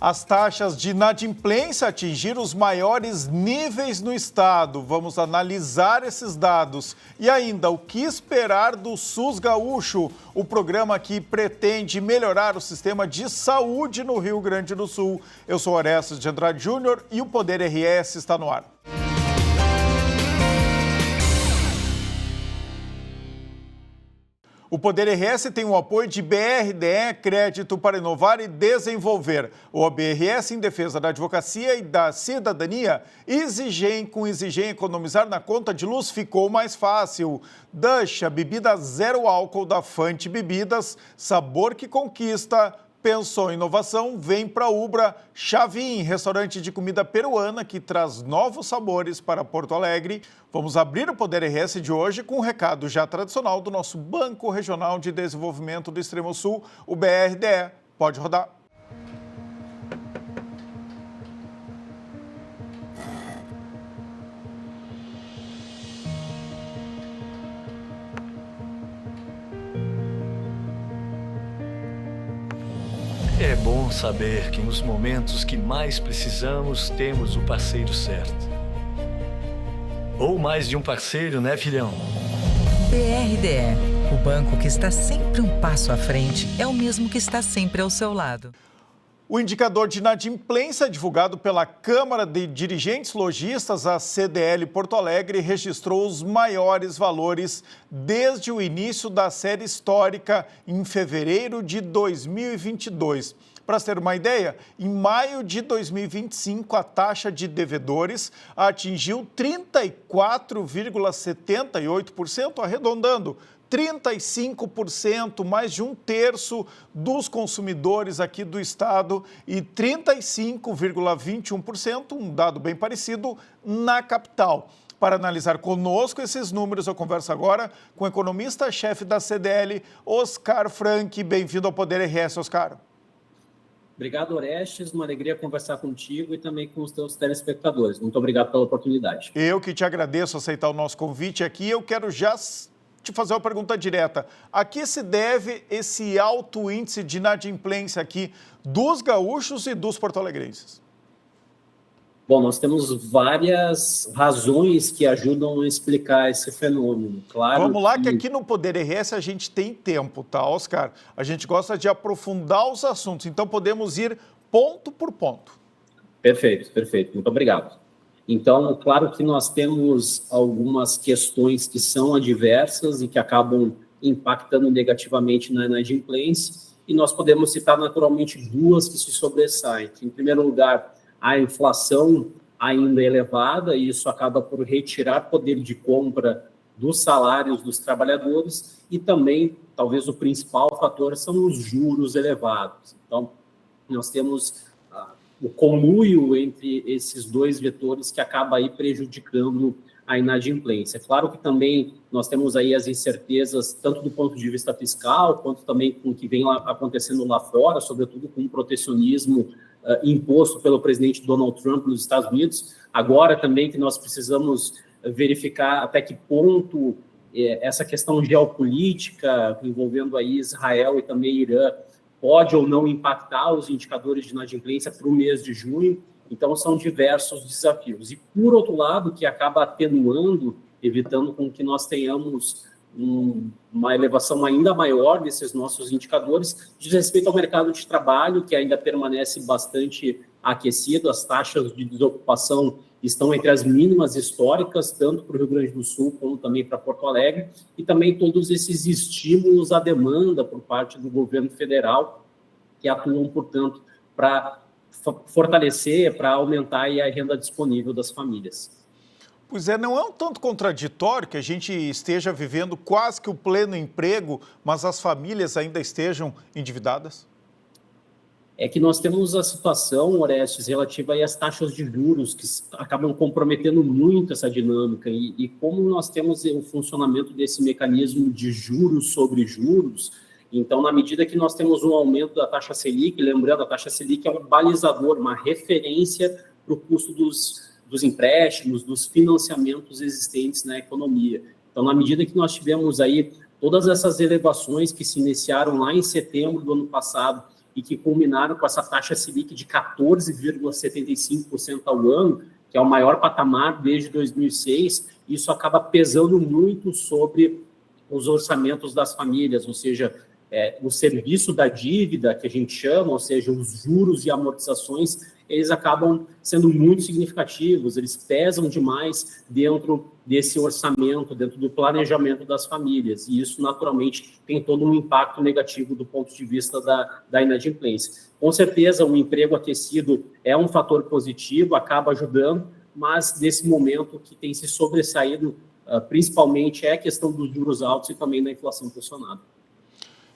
As taxas de inadimplência atingiram os maiores níveis no estado. Vamos analisar esses dados. E ainda, o que esperar do SUS Gaúcho? O programa que pretende melhorar o sistema de saúde no Rio Grande do Sul. Eu sou Orestes de Andrade Júnior e o Poder RS está no ar. O Poder RS tem o apoio de BRDE, Crédito para Inovar e Desenvolver. O BRS em defesa da advocacia e da cidadania. Com Exigem economizar na conta de luz ficou mais fácil. Dasha, bebida zero álcool da Fante Bebidas, sabor que conquista. Pensou em inovação, vem para Ubra. Chavin, restaurante de comida peruana que traz novos sabores para Porto Alegre. Vamos abrir o Poder RS de hoje com um recado já tradicional do nosso Banco Regional de Desenvolvimento do Extremo Sul, o BRDE. Pode rodar. É bom saber que nos momentos que mais precisamos, temos o parceiro certo. Ou mais de um parceiro, né, filhão? BRDE, o banco que está sempre um passo à frente, é o mesmo que está sempre ao seu lado. O indicador de inadimplência divulgado pela Câmara de Dirigentes Lojistas, a CDL Porto Alegre, registrou os maiores valores desde o início da série histórica em fevereiro de 2022. Para ter uma ideia, em maio de 2025, a taxa de devedores atingiu 34,78%, arredondando. 35%, mais de um terço dos consumidores aqui do estado e 35,21%, um dado bem parecido, na capital. Para analisar conosco esses números, eu converso agora com o economista-chefe da CDL, Oscar Frank. Bem-vindo ao Poder RS, Oscar. Obrigado, Orestes. Uma alegria conversar contigo e também com os teus telespectadores. Muito obrigado pela oportunidade. Eu que te agradeço aceitar o nosso convite aqui. Eu quero já te fazer uma pergunta direta. A que se deve esse alto índice de inadimplência aqui dos gaúchos e dos porto-alegrenses? Bom, nós temos várias razões que ajudam a explicar esse fenômeno. Claro. Vamos lá, que aqui no Poder RS a gente tem tempo, tá, Oscar? A gente gosta de aprofundar os assuntos, então podemos ir ponto por ponto. Perfeito, perfeito. Muito obrigado. Então, claro que nós temos algumas questões que são adversas e que acabam impactando negativamente na inadimplência, e nós podemos citar naturalmente duas que se sobressaem. Em primeiro lugar, a inflação ainda elevada, e isso acaba por retirar poder de compra dos salários dos trabalhadores, e também, talvez o principal fator, são os juros elevados. Então, nós temos o conluio entre esses dois vetores que acaba aí prejudicando a inadimplência. Claro que também nós temos aí as incertezas, tanto do ponto de vista fiscal, quanto também com o que vem acontecendo lá fora, sobretudo com o protecionismo imposto pelo presidente Donald Trump nos Estados Unidos. Agora também que nós precisamos verificar até que ponto essa questão geopolítica envolvendo aí Israel e também Irã pode ou não impactar os indicadores de inadimplência para o mês de junho. Então, são diversos desafios. E, por outro lado, que acaba atenuando, evitando com que nós tenhamos uma elevação ainda maior desses nossos indicadores, diz respeito ao mercado de trabalho, que ainda permanece bastante aquecido. As taxas de desocupação estão entre as mínimas históricas, tanto para o Rio Grande do Sul como também para Porto Alegre, e também todos esses estímulos à demanda por parte do governo federal, que atuam, portanto, para fortalecer, para aumentar a renda disponível das famílias. Pois é, não é um tanto contraditório que a gente esteja vivendo quase que o pleno emprego, mas as famílias ainda estejam endividadas? É que nós temos a situação, Orestes, relativa aí às taxas de juros, que acabam comprometendo muito essa dinâmica. E como nós temos o funcionamento desse mecanismo de juros sobre juros, então, na medida que nós temos um aumento da taxa Selic, lembrando, a taxa Selic é um balizador, uma referência para o custo dos empréstimos, dos financiamentos existentes na economia. Então, na medida que nós tivemos aí todas essas elevações que se iniciaram lá em setembro do ano passado, e que culminaram com essa taxa Selic de 14,75% ao ano, que é o maior patamar desde 2006, isso acaba pesando muito sobre os orçamentos das famílias, ou seja, o serviço da dívida, que a gente chama, ou seja, os juros e amortizações, eles acabam sendo muito significativos, eles pesam demais dentro desse orçamento, dentro do planejamento das famílias, e isso, naturalmente, tem todo um impacto negativo do ponto de vista da inadimplência. Com certeza, o emprego aquecido é um fator positivo, acaba ajudando, mas nesse momento que tem se sobressaído, principalmente, é a questão dos juros altos e também da inflação pressionada.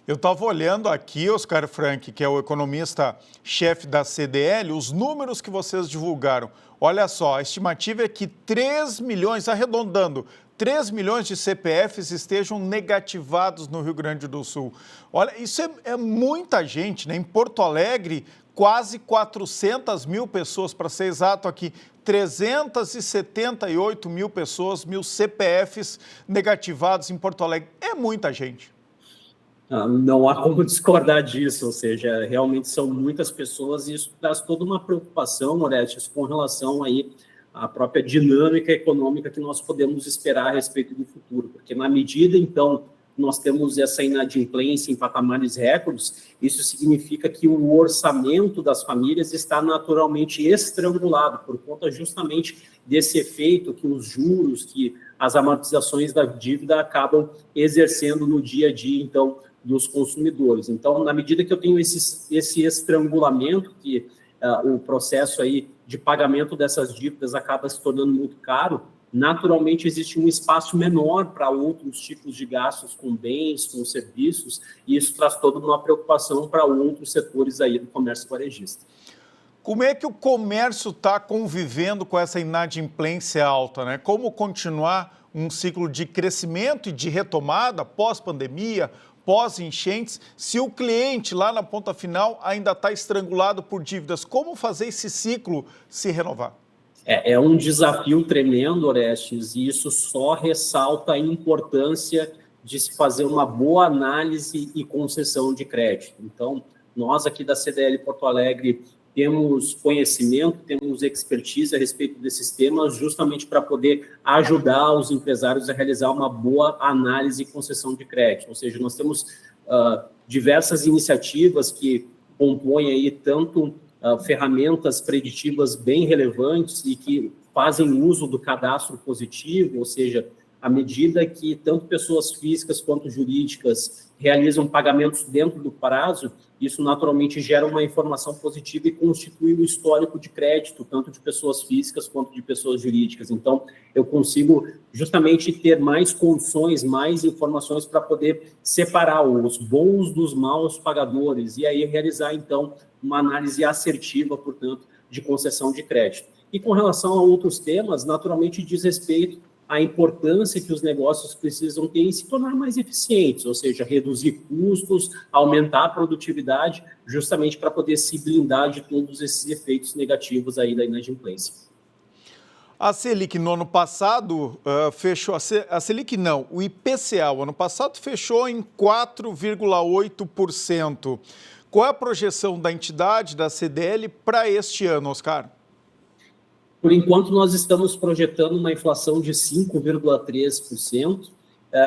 Eu estava olhando aqui, Oscar Frank, que é o economista-chefe da CDL, os números que vocês divulgaram. Olha só, a estimativa é que 3 milhões, arredondando, 3 milhões de CPFs estejam negativados no Rio Grande do Sul. Olha, isso é muita gente, né? Em Porto Alegre, quase 400 mil pessoas, para ser exato aqui, 378 mil pessoas, 1.000 CPFs negativados em Porto Alegre. É muita gente. Não há como discordar disso, ou seja, realmente são muitas pessoas e isso traz toda uma preocupação, Orestes, com relação aí à própria dinâmica econômica que nós podemos esperar a respeito do futuro, porque na medida, então, nós temos essa inadimplência em patamares recordes, isso significa que o orçamento das famílias está naturalmente estrangulado, por conta justamente desse efeito que os juros, que as amortizações da dívida acabam exercendo no dia a dia, então, dos consumidores. Então, na medida que eu tenho esse estrangulamento, que o processo aí de pagamento dessas dívidas acaba se tornando muito caro, naturalmente existe um espaço menor para outros tipos de gastos com bens, com serviços, e isso traz toda uma preocupação para outros setores aí do comércio varejista. Como é que o comércio está convivendo com essa inadimplência alta, né? Como continuar um ciclo de crescimento e de retomada pós-pandemia, pós-enchentes, se o cliente lá na ponta final ainda está estrangulado por dívidas? Como fazer esse ciclo se renovar? É um desafio tremendo, Orestes, e isso só ressalta a importância de se fazer uma boa análise e concessão de crédito. Então, nós aqui da CDL Porto Alegre temos conhecimento, temos expertise a respeito desses temas, justamente para poder ajudar os empresários a realizar uma boa análise e concessão de crédito. Ou seja, nós temos diversas iniciativas que compõem aí tanto ferramentas preditivas bem relevantes e que fazem uso do cadastro positivo, ou seja, à medida que tanto pessoas físicas quanto jurídicas realizam pagamentos dentro do prazo, isso naturalmente gera uma informação positiva e constitui o histórico de crédito, tanto de pessoas físicas quanto de pessoas jurídicas. Então, eu consigo justamente ter mais condições, mais informações para poder separar os bons dos maus pagadores e aí realizar, então, uma análise assertiva, portanto, de concessão de crédito. E com relação a outros temas, naturalmente diz respeito à importância que os negócios precisam ter em se tornar mais eficientes, ou seja, reduzir custos, aumentar a produtividade, justamente para poder se blindar de todos esses efeitos negativos aí da inadimplência. A Selic no ano passado fechou, a Selic não, o IPCA o ano passado fechou em 4,8%. Qual é a projeção da entidade, da CDL, para este ano, Oscar? Por enquanto, nós estamos projetando uma inflação de 5,3%.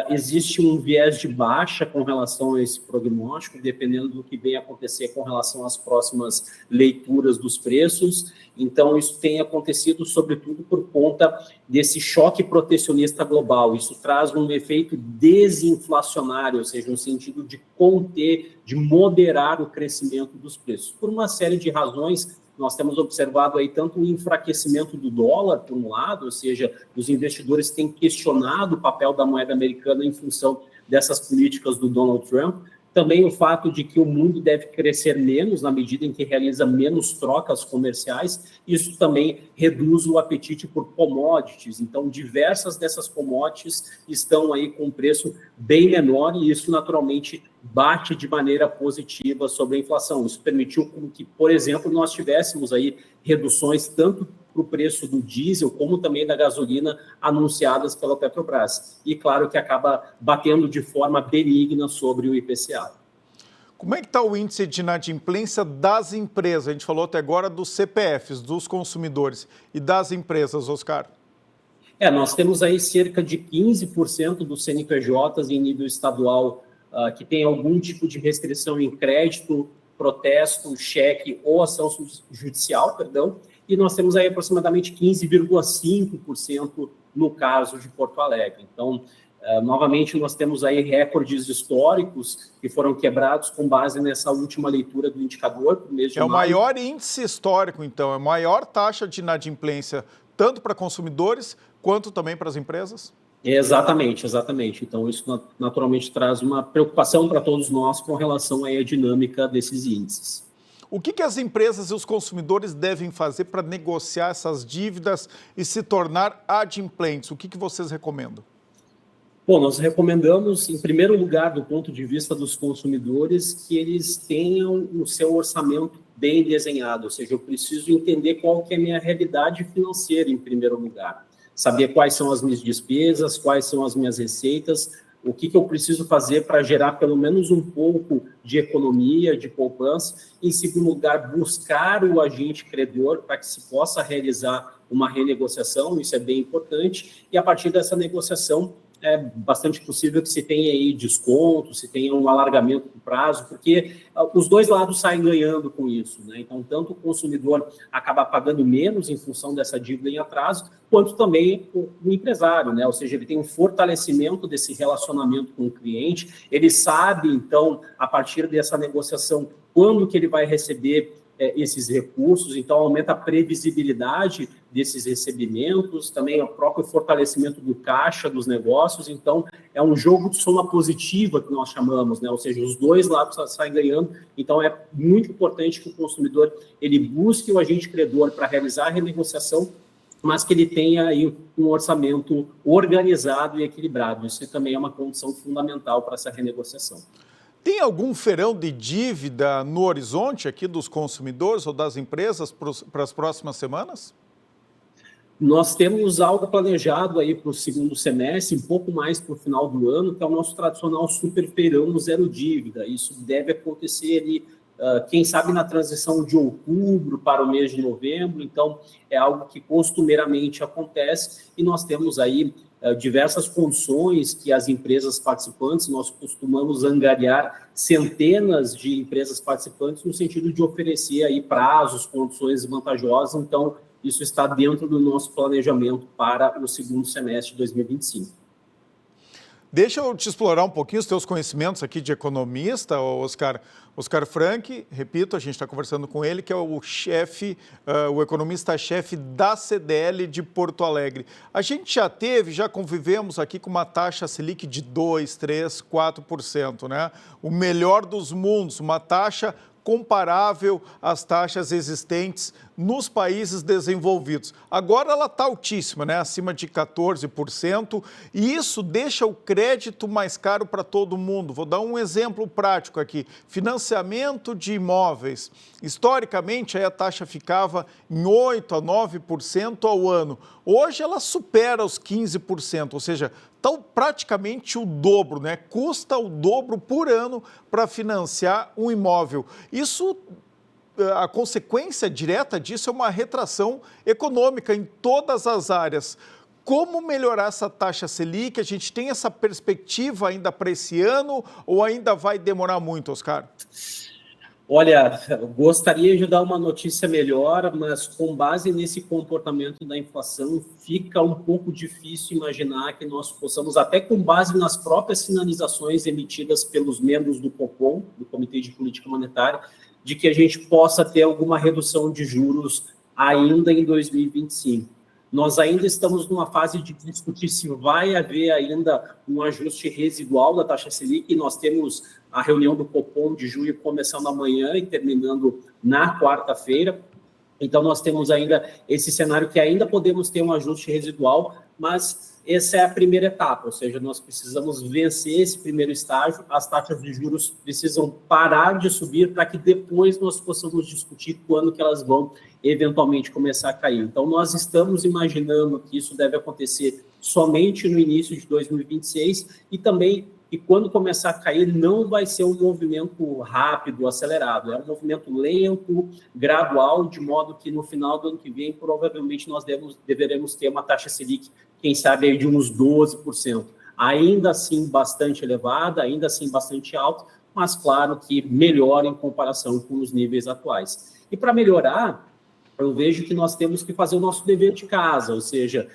Existe um viés de baixa com relação a esse prognóstico, dependendo do que vem acontecer com relação às próximas leituras dos preços. Então, isso tem acontecido, sobretudo, por conta desse choque protecionista global. Isso traz um efeito desinflacionário, ou seja, no sentido de conter, de moderar o crescimento dos preços. Por uma série de razões, nós temos observado aí tanto o enfraquecimento do dólar, por um lado, ou seja, os investidores têm questionado o papel da moeda americana em função dessas políticas do Donald Trump, também o fato de que o mundo deve crescer menos na medida em que realiza menos trocas comerciais, isso também reduz o apetite por commodities, então diversas dessas commodities estão aí com um preço bem menor e isso naturalmente bate de maneira positiva sobre a inflação. Isso permitiu que, por exemplo, nós tivéssemos aí reduções tanto para o preço do diesel, como também da gasolina, anunciadas pela Petrobras. E claro que acaba batendo de forma benigna sobre o IPCA. Como é que está o índice de inadimplência das empresas? A gente falou até agora dos CPFs, dos consumidores, e das empresas, Oscar? Nós temos aí cerca de 15% dos CNPJs em nível estadual que tem algum tipo de restrição em crédito, protesto, cheque ou ação judicial, e nós temos aí aproximadamente 15,5% no caso de Porto Alegre. Então, novamente, nós temos aí recordes históricos que foram quebrados com base nessa última leitura do indicador do mês de maio. É o maior índice histórico, então, é a maior taxa de inadimplência, tanto para consumidores quanto também para as empresas? Exatamente. Então, isso naturalmente traz uma preocupação para todos nós com relação aí à dinâmica desses índices. O que as empresas e os consumidores devem fazer para negociar essas dívidas e se tornar adimplentes? O que vocês recomendam? Bom, nós recomendamos, em primeiro lugar, do ponto de vista dos consumidores, que eles tenham o seu orçamento bem desenhado, ou seja, eu preciso entender qual que é a minha realidade financeira, em primeiro lugar. Saber quais são as minhas despesas, quais são as minhas receitas, o que eu preciso fazer para gerar pelo menos um pouco de economia, de poupança. Em segundo lugar, buscar o agente credor para que se possa realizar uma renegociação, isso é bem importante, e a partir dessa negociação é bastante possível que se tenha aí desconto, se tenha um alargamento do prazo, porque os dois lados saem ganhando com isso, né? Então, tanto o consumidor acaba pagando menos em função dessa dívida em atraso, quanto também o empresário, né? Ou seja, ele tem um fortalecimento desse relacionamento com o cliente, ele sabe, então, a partir dessa negociação, quando que ele vai receber esses recursos, então aumenta a previsibilidade desses recebimentos, também o próprio fortalecimento do caixa dos negócios, então é um jogo de soma positiva que nós chamamos, né? Ou seja, os dois lados saem ganhando, então é muito importante que o consumidor ele busque o agente credor para realizar a renegociação, mas que ele tenha aí um orçamento organizado e equilibrado, isso também é uma condição fundamental para essa renegociação. Tem algum feirão de dívida no horizonte aqui dos consumidores ou das empresas para as próximas semanas? Nós temos algo planejado aí para o segundo semestre, um pouco mais para o final do ano, que é o nosso tradicional super feirão no zero dívida. Isso deve acontecer ali, quem sabe na transição de outubro para o mês de novembro, então é algo que costumeiramente acontece e nós temos aí diversas condições que as empresas participantes, nós costumamos angariar centenas de empresas participantes no sentido de oferecer aí prazos, condições vantajosas, então isso está dentro do nosso planejamento para o segundo semestre de 2025. Deixa eu te explorar um pouquinho os teus conhecimentos aqui de economista, Oscar Frank, repito, a gente está conversando com ele, que é o economista-chefe da CDL de Porto Alegre. A gente já convivemos aqui com uma taxa Selic de 2%, 3%, 4%, né? O melhor dos mundos, uma taxa comparável às taxas existentes nos países desenvolvidos. Agora ela está altíssima, né? Acima de 14%, e isso deixa o crédito mais caro para todo mundo. Vou dar um exemplo prático aqui. Financiamento de imóveis. Historicamente, aí a taxa ficava em 8% a 9% ao ano. Hoje ela supera os 15%, ou seja, está praticamente o dobro, né? Custa o dobro por ano para financiar um imóvel. Isso, a consequência direta disso é uma retração econômica em todas as áreas. Como melhorar essa taxa Selic? A gente tem essa perspectiva ainda para esse ano ou ainda vai demorar muito, Oscar? Olha, eu gostaria de dar uma notícia melhor, mas com base nesse comportamento da inflação, fica um pouco difícil imaginar que nós possamos, até com base nas próprias sinalizações emitidas pelos membros do COPOM, do Comitê de Política Monetária, de que a gente possa ter alguma redução de juros ainda em 2025. Nós ainda estamos numa fase de discutir se vai haver ainda um ajuste residual da taxa Selic, e nós temos a reunião do Copom de julho começando amanhã e terminando na quarta-feira. Então, nós temos ainda esse cenário que ainda podemos ter um ajuste residual, mas essa é a primeira etapa, ou seja, nós precisamos vencer esse primeiro estágio, as taxas de juros precisam parar de subir para que depois nós possamos discutir quando que elas vão eventualmente começar a cair. Então, nós estamos imaginando que isso deve acontecer somente no início de 2026 e também e quando começar a cair, não vai ser um movimento rápido, acelerado, é um movimento lento, gradual, de modo que no final do ano que vem, provavelmente nós deveremos ter uma taxa Selic, quem sabe, aí de uns 12%. Ainda assim bastante elevada, ainda assim bastante alta, mas claro que melhor em comparação com os níveis atuais. E para melhorar, eu vejo que nós temos que fazer o nosso dever de casa, ou seja,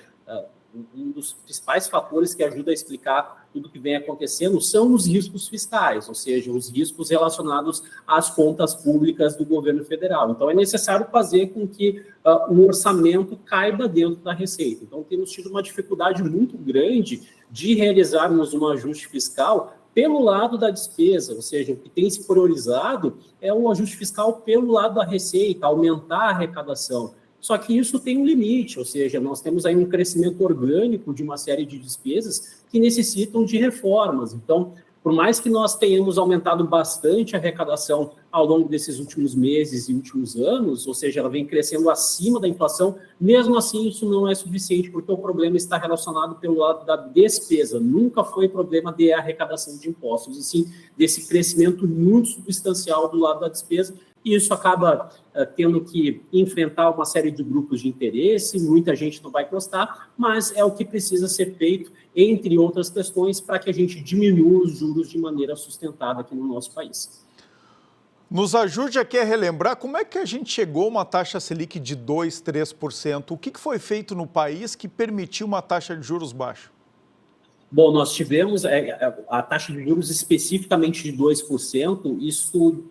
um dos principais fatores que ajuda a explicar tudo que vem acontecendo são os riscos fiscais, ou seja, os riscos relacionados às contas públicas do governo federal. Então, é necessário fazer com que o orçamento caiba dentro da receita. Então, temos tido uma dificuldade muito grande de realizarmos um ajuste fiscal pelo lado da despesa, ou seja, o que tem se priorizado é o ajuste fiscal pelo lado da receita, aumentar a arrecadação. Só que isso tem um limite, ou seja, nós temos aí um crescimento orgânico de uma série de despesas que necessitam de reformas. Então, por mais que nós tenhamos aumentado bastante a arrecadação ao longo desses últimos meses e últimos anos, ou seja, ela vem crescendo acima da inflação, mesmo assim isso não é suficiente, porque o problema está relacionado pelo lado da despesa. Nunca foi problema de arrecadação de impostos, e sim desse crescimento muito substancial do lado da despesa, e isso acaba tendo que enfrentar uma série de grupos de interesse, muita gente não vai gostar, mas é o que precisa ser feito, entre outras questões, para que a gente diminua os juros de maneira sustentada aqui no nosso país. Nos ajude aqui a relembrar como é que a gente chegou a uma taxa Selic de 2%, 3%. O que foi feito no país que permitiu uma taxa de juros baixa? Bom, nós tivemos a taxa de juros especificamente de 2%, isso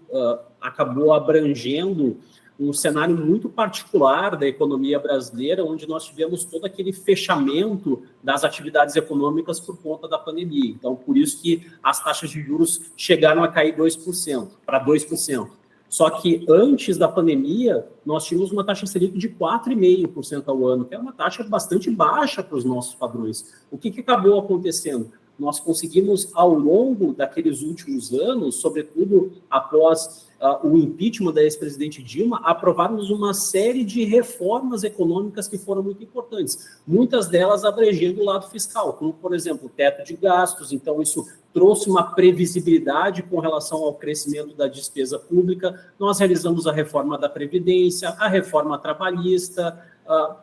acabou abrangendo um cenário muito particular da economia brasileira, onde nós tivemos todo aquele fechamento das atividades econômicas por conta da pandemia. Então, por isso que as taxas de juros chegaram a cair 2%, para 2%. Só que antes da pandemia, nós tínhamos uma taxa Selic de 4,5% ao ano, que é uma taxa bastante baixa para os nossos padrões. O que acabou acontecendo? Nós conseguimos, ao longo daqueles últimos anos, sobretudo após o impeachment da ex-presidente Dilma, aprovarmos uma série de reformas econômicas que foram muito importantes, muitas delas abrangendo o lado fiscal, como, por exemplo, o teto de gastos. Então, isso trouxe uma previsibilidade com relação ao crescimento da despesa pública. Nós realizamos a reforma da Previdência, a reforma trabalhista,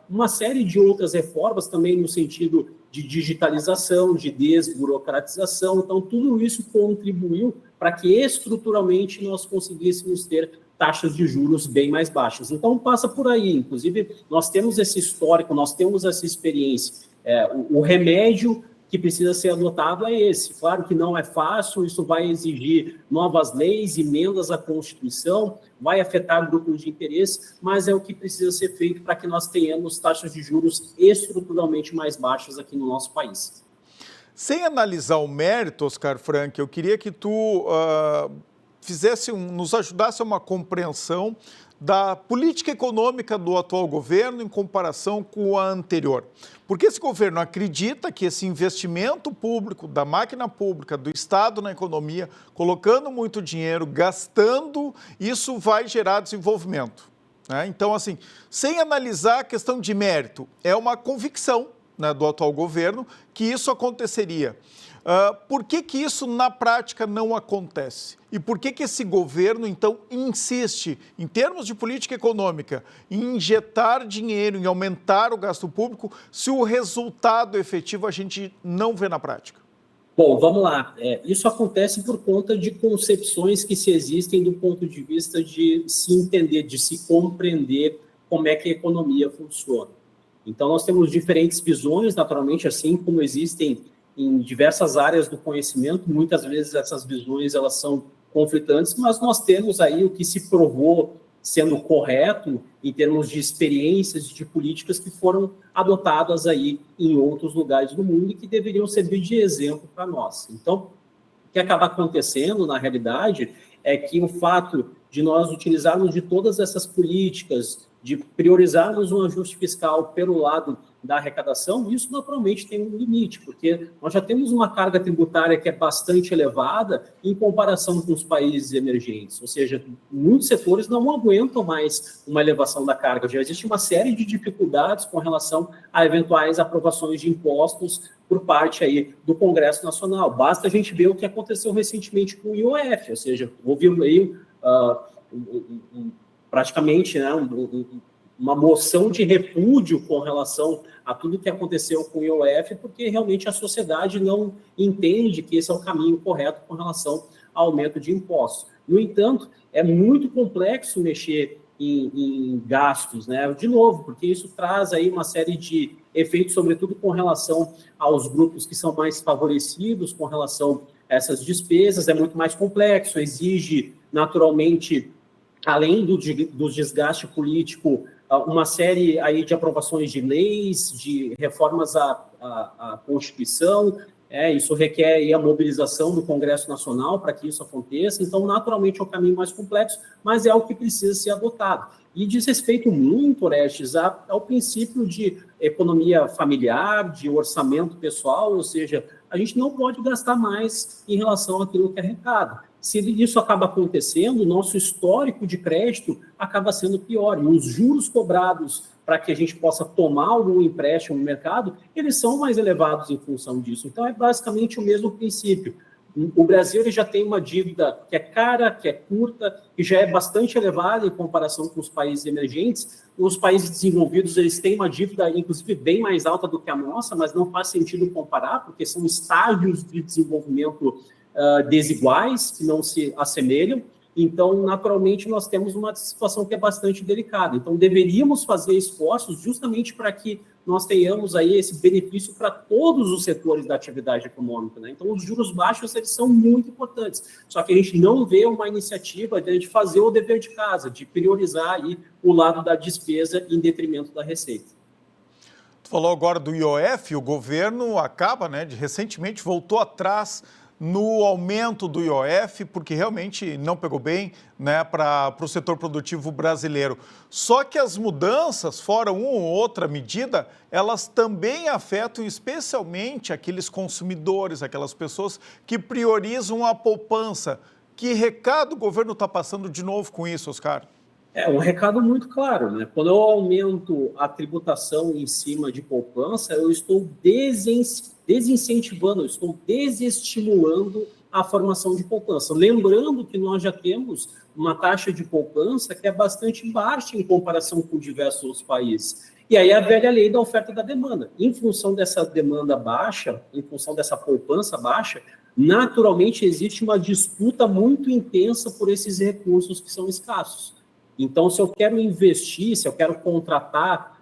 uma série de outras reformas também no sentido de digitalização, de desburocratização. Então, tudo isso contribuiu para que estruturalmente nós conseguíssemos ter taxas de juros bem mais baixas. Então, passa por aí. Inclusive, nós temos esse histórico, nós temos essa experiência. O remédio que precisa ser adotado é esse. Claro que não é fácil, isso vai exigir novas leis, emendas à Constituição, vai afetar grupos de interesse, mas é o que precisa ser feito para que nós tenhamos taxas de juros estruturalmente mais baixas aqui no nosso país. Sem analisar o mérito, Oscar Frank, eu queria que tu nos ajudasse a uma compreensão da política econômica do atual governo em comparação com a anterior. Porque esse governo acredita que esse investimento público, da máquina pública, do Estado na economia, colocando muito dinheiro, gastando, isso vai gerar desenvolvimento, né? Então, assim, sem analisar a questão de mérito, é uma convicção, né, do atual governo que isso aconteceria. Por que isso, na prática, não acontece? E por que esse governo, então, insiste, em termos de política econômica, em injetar dinheiro, em aumentar o gasto público, se o resultado efetivo a gente não vê na prática? Bom, vamos lá. Isso acontece por conta de concepções que se existem do ponto de vista de se entender, de se compreender como é que a economia funciona. Então, nós temos diferentes visões, naturalmente, assim como existem em diversas áreas do conhecimento. Muitas vezes essas visões elas são conflitantes, mas nós temos aí o que se provou sendo correto em termos de experiências, de políticas que foram adotadas aí em outros lugares do mundo e que deveriam servir de exemplo para nós. Então, o que acaba acontecendo, na realidade, é que o fato de nós utilizarmos de todas essas políticas, de priorizarmos um ajuste fiscal pelo lado da arrecadação, isso naturalmente tem um limite, porque nós já temos uma carga tributária que é bastante elevada em comparação com os países emergentes, ou seja, muitos setores não aguentam mais uma elevação da carga, já existe uma série de dificuldades com relação a eventuais aprovações de impostos por parte aí do Congresso Nacional. Basta a gente ver o que aconteceu recentemente com o IOF, ou seja, houve aí praticamente, né, uma moção de repúdio com relação a tudo que aconteceu com o IOF, porque realmente a sociedade não entende que esse é o caminho correto com relação ao aumento de impostos. No entanto, é muito complexo mexer em gastos, né? De novo, porque isso traz aí uma série de efeitos, sobretudo com relação aos grupos que são mais favorecidos, com relação a essas despesas, é muito mais complexo, exige naturalmente, além do desgaste político, uma série aí de aprovações de leis, de reformas à Constituição, isso requer aí a mobilização do Congresso Nacional para que isso aconteça, então, naturalmente, é um caminho mais complexo, mas é o que precisa ser adotado. E diz respeito muito, Orestes, ao princípio de economia familiar, de orçamento pessoal, ou seja, a gente não pode gastar mais em relação àquilo que arrecada. Se isso acaba acontecendo, o nosso histórico de crédito acaba sendo pior. E os juros cobrados para que a gente possa tomar algum empréstimo no mercado, eles são mais elevados em função disso. Então, é basicamente o mesmo princípio. O Brasil ele já tem uma dívida que é cara, que é curta, que já é bastante elevada em comparação com os países emergentes. Os países desenvolvidos eles têm uma dívida, inclusive, bem mais alta do que a nossa, mas não faz sentido comparar, porque são estágios de desenvolvimento desiguais, que não se assemelham. Então, naturalmente, nós temos uma situação que é bastante delicada. Então, deveríamos fazer esforços justamente para que nós tenhamos aí esse benefício para todos os setores da atividade econômica, né? Então, os juros baixos, eles são muito importantes. Só que a gente não vê uma iniciativa de fazer o dever de casa, de priorizar aí o lado da despesa em detrimento da receita. Tu falou agora do IOF, o governo acaba, recentemente voltou atrás no aumento do IOF, porque realmente não pegou bem para o setor produtivo brasileiro. Só que as mudanças, fora uma ou outra medida, elas também afetam especialmente aqueles consumidores, aquelas pessoas que priorizam a poupança. Que recado o governo está passando de novo com isso, Oscar? É um recado muito claro, né? Quando eu aumento a tributação em cima de poupança, eu estou desincentivando, eu estou desestimulando a formação de poupança. Lembrando que nós já temos uma taxa de poupança que é bastante baixa em comparação com diversos outros países. E aí a velha lei da oferta e da demanda. Em função dessa demanda baixa, em função dessa poupança baixa, naturalmente existe uma disputa muito intensa por esses recursos que são escassos. Então, se eu quero investir, se eu quero contratar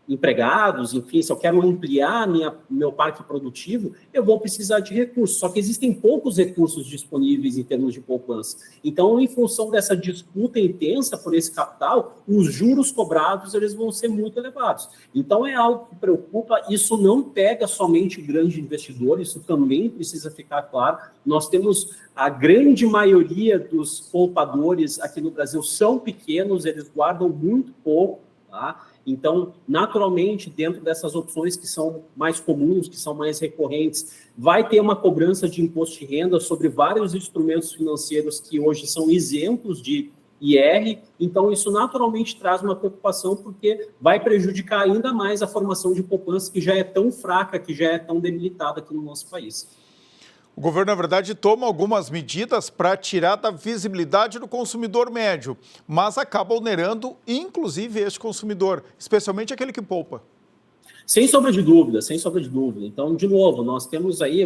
empregados, enfim, se eu quero ampliar meu parque produtivo, eu vou precisar de recursos. Só que existem poucos recursos disponíveis em termos de poupança. Então, em função dessa disputa intensa por esse capital, os juros cobrados eles vão ser muito elevados. Então, é algo que preocupa. Isso não pega somente grandes investidores, isso também precisa ficar claro. Nós temos a grande maioria dos poupadores aqui no Brasil são pequenos, eles guardam muito pouco, tá? Então, naturalmente, dentro dessas opções que são mais comuns, que são mais recorrentes, vai ter uma cobrança de imposto de renda sobre vários instrumentos financeiros que hoje são isentos de IR. Então, isso naturalmente traz uma preocupação, porque vai prejudicar ainda mais a formação de poupança, que já é tão fraca, que já é tão debilitada aqui no nosso país. O governo, na verdade, toma algumas medidas para tirar da visibilidade do consumidor médio, mas acaba onerando, inclusive, este consumidor, especialmente aquele que poupa. Sem sombra de dúvida, sem sombra de dúvida. Então, de novo, nós temos aí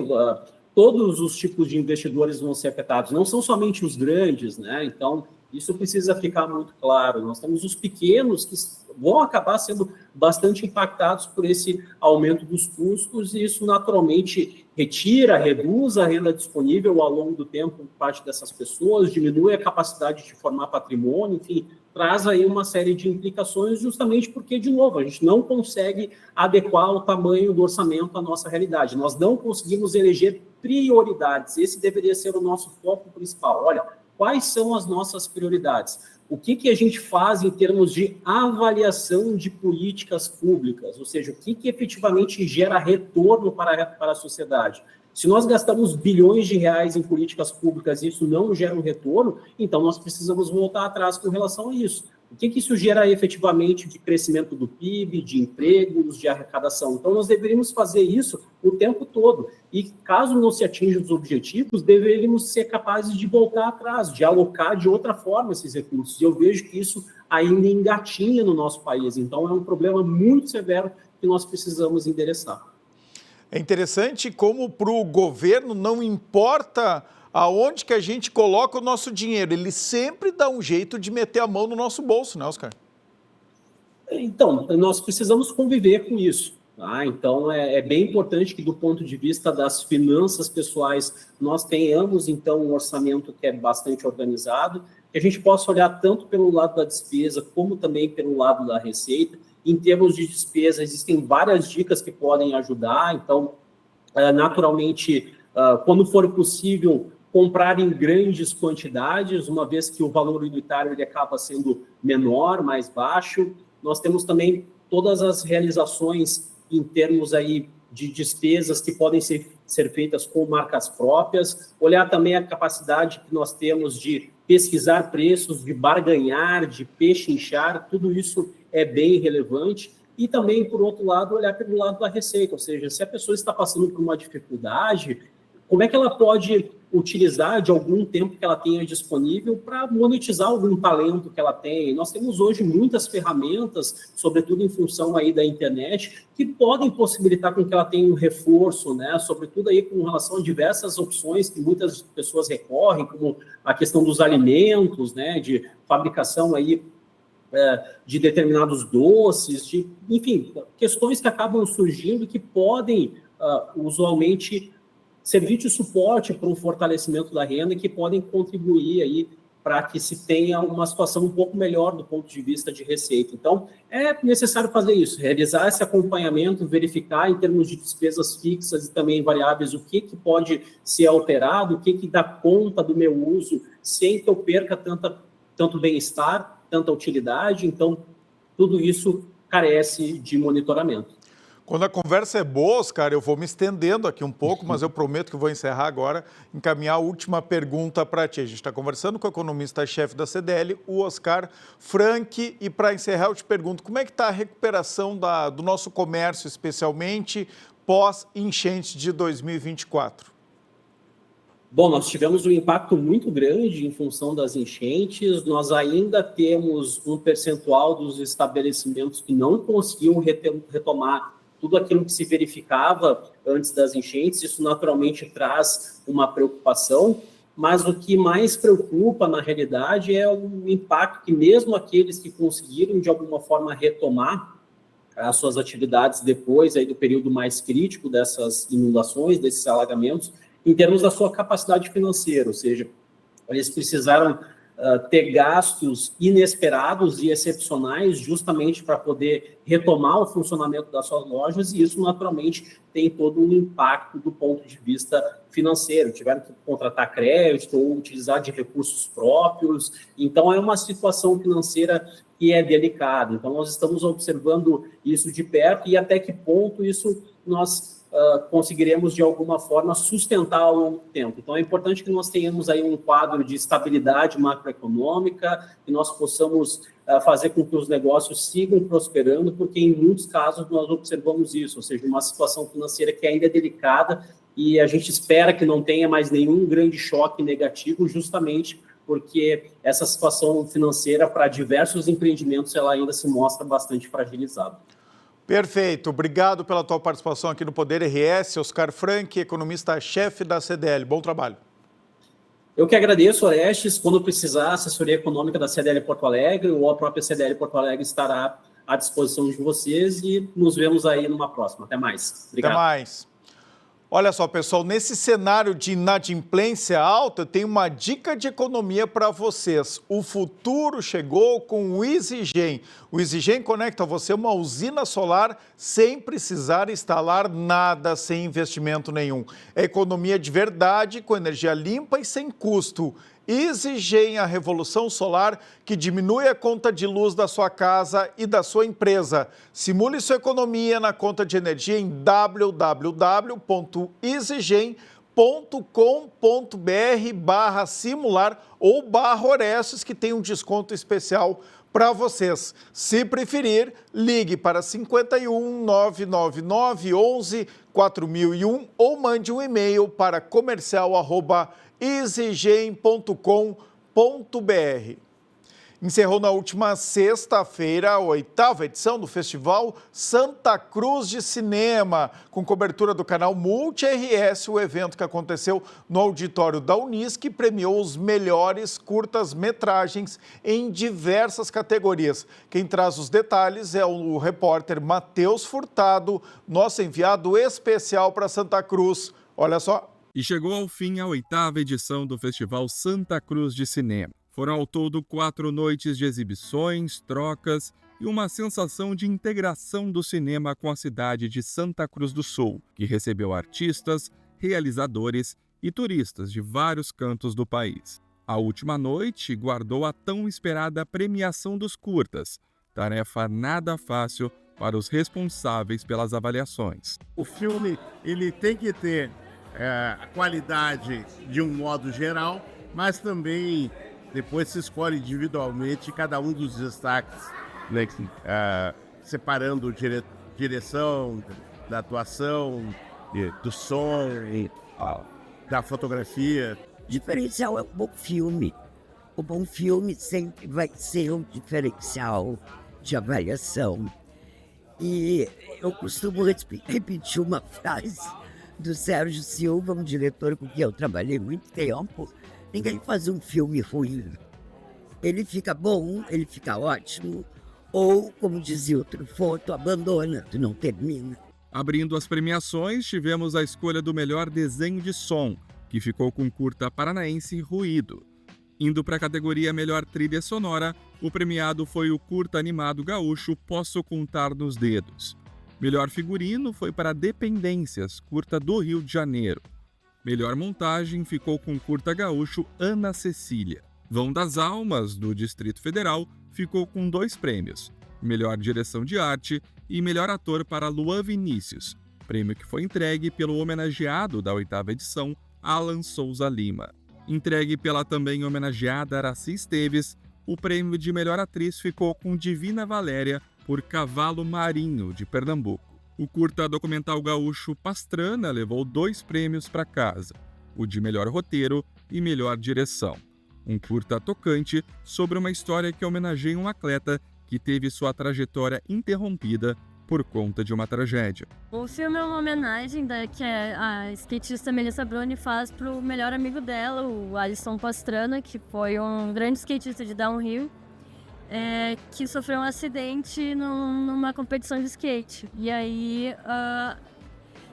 todos os tipos de investidores vão ser afetados, não são somente os grandes, né? Então, isso precisa ficar muito claro. Nós temos os pequenos que vão acabar sendo bastante impactados por esse aumento dos custos, e isso naturalmente reduz a renda disponível ao longo do tempo por parte dessas pessoas, diminui a capacidade de formar patrimônio, enfim, traz aí uma série de implicações, justamente porque, de novo, a gente não consegue adequar o tamanho do orçamento à nossa realidade. Nós não conseguimos eleger prioridades. Esse deveria ser o nosso foco principal. Olha, quais são as nossas prioridades? o que a gente faz em termos de avaliação de políticas públicas, ou seja, o que efetivamente gera retorno para a sociedade. Se nós gastamos bilhões de reais em políticas públicas e isso não gera um retorno, então nós precisamos voltar atrás com relação a isso. O que isso gera efetivamente de crescimento do PIB, de empregos, de arrecadação? Então, nós deveríamos fazer isso o tempo todo. E, caso não se atinjam os objetivos, deveríamos ser capazes de voltar atrás, de alocar de outra forma esses recursos. E eu vejo que isso ainda engatinha no nosso país. Então, é um problema muito severo que nós precisamos endereçar. É interessante como para o governo não importa aonde que a gente coloca o nosso dinheiro, ele sempre dá um jeito de meter a mão no nosso bolso, né, Oscar? Então, nós precisamos conviver com isso. Tá? Então, é bem importante que, do ponto de vista das finanças pessoais, nós tenhamos, então, um orçamento que é bastante organizado, que a gente possa olhar tanto pelo lado da despesa, como também pelo lado da receita. Em termos de despesa, existem várias dicas que podem ajudar. Então, naturalmente, quando for possível, comprar em grandes quantidades, uma vez que o valor unitário ele acaba sendo menor, mais baixo. Nós temos também todas as realizações em termos aí de despesas que podem ser feitas com marcas próprias, olhar também a capacidade que nós temos de pesquisar preços, de barganhar, de pechinchar, tudo isso é bem relevante. E também, por outro lado, olhar pelo lado da receita, ou seja, se a pessoa está passando por uma dificuldade, como é que ela pode utilizar de algum tempo que ela tenha disponível para monetizar algum talento que ela tem? Nós temos hoje muitas ferramentas, sobretudo em função aí da internet, que podem possibilitar com que ela tenha um reforço, né? Sobretudo aí com relação a diversas opções que muitas pessoas recorrem, como a questão dos alimentos, né? De fabricação aí de determinados doces, enfim, questões que acabam surgindo e que podem usualmente servir de suporte para um fortalecimento da renda e que podem contribuir aí para que se tenha uma situação um pouco melhor do ponto de vista de receita. Então, é necessário fazer isso, realizar esse acompanhamento, verificar em termos de despesas fixas e também variáveis o que pode ser alterado, o que dá conta do meu uso, sem que eu perca tanto bem-estar, tanta utilidade. Então, tudo isso carece de monitoramento. Quando a conversa é boa, Oscar, eu vou me estendendo aqui um pouco, mas eu prometo que vou encerrar agora, encaminhar a última pergunta para ti. A gente está conversando com o economista-chefe da CDL, o Oscar Frank, e para encerrar eu te pergunto, como é que está a recuperação do nosso comércio, especialmente pós-enchente de 2024? Bom, nós tivemos um impacto muito grande em função das enchentes, nós ainda temos um percentual dos estabelecimentos que não conseguiam retomar tudo aquilo que se verificava antes das enchentes. Isso naturalmente traz uma preocupação, mas o que mais preocupa, na realidade, é o impacto que mesmo aqueles que conseguiram, de alguma forma, retomar as suas atividades depois aí do período mais crítico dessas inundações, desses alagamentos, em termos da sua capacidade financeira, ou seja, eles precisaram ter gastos inesperados e excepcionais justamente para poder retomar o funcionamento das suas lojas, e isso naturalmente tem todo um impacto do ponto de vista financeiro. Tiveram que contratar crédito ou utilizar de recursos próprios, então é uma situação financeira que é delicada. Então nós estamos observando isso de perto e até que ponto isso nós conseguiremos, de alguma forma, sustentar ao longo do tempo. Então, é importante que nós tenhamos aí um quadro de estabilidade macroeconômica, que nós possamos fazer com que os negócios sigam prosperando, porque, em muitos casos, nós observamos isso, ou seja, uma situação financeira que ainda é delicada e a gente espera que não tenha mais nenhum grande choque negativo, justamente porque essa situação financeira, para diversos empreendimentos, ela ainda se mostra bastante fragilizada. Perfeito. Obrigado pela tua participação aqui no Poder RS. Oscar Frank, economista-chefe da CDL. Bom trabalho. Eu que agradeço, Orestes. Quando precisar, a assessoria econômica da CDL Porto Alegre ou a própria CDL Porto Alegre estará à disposição de vocês e nos vemos aí numa próxima. Até mais. Obrigado. Até mais. Olha só, pessoal, nesse cenário de inadimplência alta, eu tenho uma dica de economia para vocês. O futuro chegou com o EasyGen. O EasyGen conecta você uma usina solar sem precisar instalar nada, sem investimento nenhum. É economia de verdade, com energia limpa e sem custo. EasyGen, a revolução solar que diminui a conta de luz da sua casa e da sua empresa. Simule sua economia na conta de energia em www.easygen.com.br/simular ou /Orestes, que tem um desconto especial para vocês. Se preferir, ligue para 51 999 11 4001 ou mande um e-mail para comercial@easygen.com.br. Encerrou na última sexta-feira a 8ª edição do Festival Santa Cruz de Cinema, com cobertura do canal Multi-RS, o evento que aconteceu no auditório da Unisc e premiou os melhores curtas-metragens em diversas categorias. Quem traz os detalhes é o repórter Matheus Furtado, nosso enviado especial para Santa Cruz. Olha só. E chegou ao fim a 8ª edição do Festival Santa Cruz de Cinema. Foram ao todo 4 noites de exibições, trocas e uma sensação de integração do cinema com a cidade de Santa Cruz do Sul, que recebeu artistas, realizadores e turistas de vários cantos do país. A última noite guardou a tão esperada premiação dos curtas, tarefa nada fácil para os responsáveis pelas avaliações. O filme ele tem que ter a qualidade de um modo geral, mas também depois se escolhe individualmente cada um dos destaques, né, separando direção, da atuação, do som, da fotografia. O diferencial é um bom filme. O bom filme sempre vai ser um diferencial de avaliação. E eu costumo repetir uma frase do Sérgio Silva, um diretor com quem eu trabalhei muito tempo. Ninguém faz um filme ruim. Ele fica bom, ele fica ótimo, ou, como dizia o Truffaut, tu abandona, tu não termina. Abrindo as premiações, tivemos a escolha do melhor desenho de som, que ficou com o curta paranaense Ruído. Indo para a categoria Melhor Trilha Sonora, o premiado foi o curta animado gaúcho Posso Contar nos Dedos. Melhor figurino foi para Dependências, curta do Rio de Janeiro. Melhor montagem ficou com o curta gaúcho Ana Cecília. Vão das Almas, do Distrito Federal, ficou com 2 prêmios. Melhor direção de arte e melhor ator para Luan Vinícius, prêmio que foi entregue pelo homenageado da 8ª edição, Alan Souza Lima. Entregue pela também homenageada Aracy Esteves, o prêmio de melhor atriz ficou com Divina Valéria por Cavalo Marinho, de Pernambuco. O curta documental gaúcho Pastrana levou 2 prêmios para casa, o de melhor roteiro e melhor direção. Um curta tocante sobre uma história que homenageia um atleta que teve sua trajetória interrompida por conta de uma tragédia. O filme é uma homenagem que a skatista Melissa Bruni faz para o melhor amigo dela, o Alisson Pastrana, que foi um grande skatista de downhill, que sofreu um acidente numa competição de skate. E aí,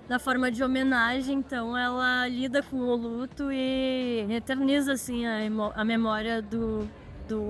na forma de homenagem, então, ela lida com o luto e eterniza assim, a memória do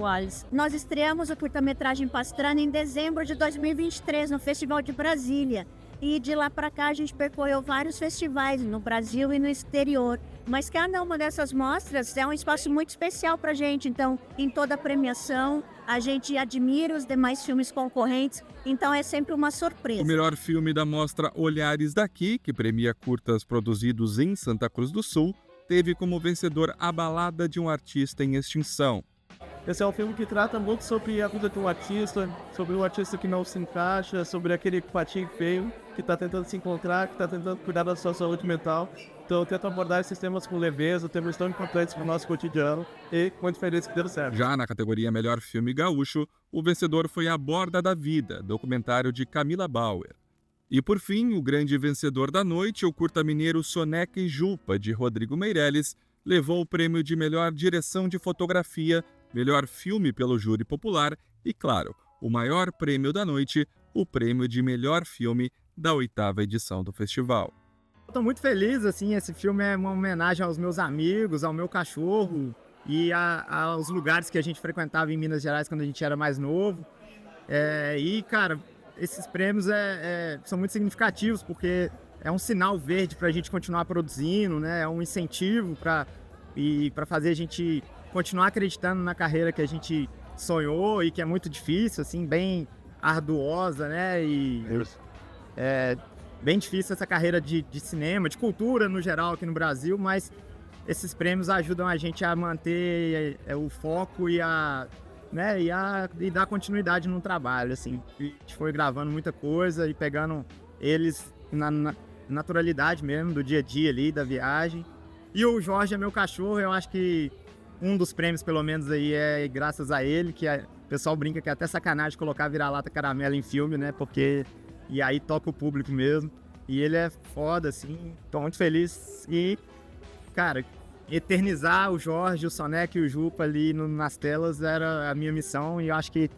Alisson. Nós estreamos o curta-metragem Pastrana em dezembro de 2023, no Festival de Brasília. E de lá para cá a gente percorreu vários festivais no Brasil e no exterior. Mas cada uma dessas mostras é um espaço muito especial para a gente. Então, em toda a premiação, a gente admira os demais filmes concorrentes. Então, é sempre uma surpresa. O melhor filme da mostra Olhares Daqui, que premia curtas produzidos em Santa Cruz do Sul, teve como vencedor A Balada de um Artista em Extinção. Esse é um filme que trata muito sobre a vida de um artista, sobre um artista que não se encaixa, sobre aquele patinho feio que está tentando se encontrar, que está tentando cuidar da sua saúde mental. Então eu tento abordar esses temas com leveza, temas tão importantes para o nosso cotidiano e muito feliz que deu certo. Já na categoria Melhor Filme Gaúcho, o vencedor foi A Borda da Vida, documentário de Camila Bauer. E por fim, o grande vencedor da noite, o curta mineiro Soneca e Jupa, de Rodrigo Meirelles, levou o prêmio de melhor direção de fotografia, melhor filme pelo júri popular e, claro, o maior prêmio da noite, o prêmio de melhor filme da 8ª edição do festival. Estou muito feliz, assim, esse filme é uma homenagem aos meus amigos, ao meu cachorro e aos lugares que a gente frequentava em Minas Gerais quando a gente era mais novo. E, cara, esses prêmios são muito significativos porque é um sinal verde para a gente continuar produzindo, né? É um incentivo para fazer a gente continuar acreditando na carreira que a gente sonhou e que é muito difícil, assim, bem arduosa, né? E é bem difícil essa carreira de cinema, de cultura no geral aqui no Brasil, mas esses prêmios ajudam a gente a manter o foco e dar continuidade no trabalho, assim. A gente foi gravando muita coisa e pegando eles na naturalidade mesmo, do dia a dia ali, da viagem. E o Jorge é meu cachorro, eu acho que um dos prêmios, pelo menos, aí é graças a ele, que o pessoal brinca que é até sacanagem colocar vira-lata caramelo em filme, né? Porque... E aí toca o público mesmo. E ele é foda, assim. Tô muito feliz. E, cara, eternizar o Jorge, o Soneca e o Jupa ali nas telas era a minha missão e eu acho que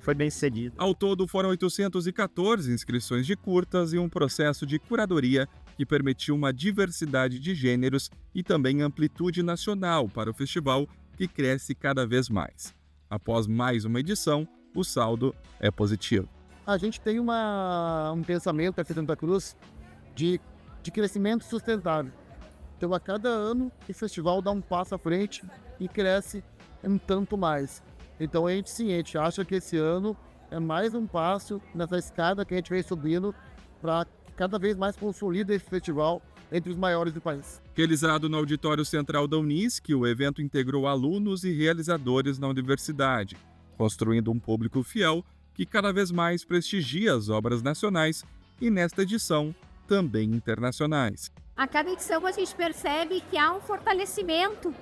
foi bem sucedido. Ao todo, foram 814 inscrições de curtas e um processo de curadoria que permitiu uma diversidade de gêneros e também amplitude nacional para o festival, que cresce cada vez mais. Após mais uma edição, o saldo é positivo. A gente tem um pensamento aqui em Santa Cruz de crescimento sustentável. Então, a cada ano, o festival dá um passo à frente e cresce um tanto mais. Então, a gente acha que esse ano é mais um passo nessa escada que a gente vem subindo para cada vez mais consolida esse festival entre os maiores do país. Realizado no Auditório Central da Unisc, o evento integrou alunos e realizadores na universidade, construindo um público fiel que cada vez mais prestigia as obras nacionais e, nesta edição, também internacionais. A cada edição a gente percebe que há um fortalecimento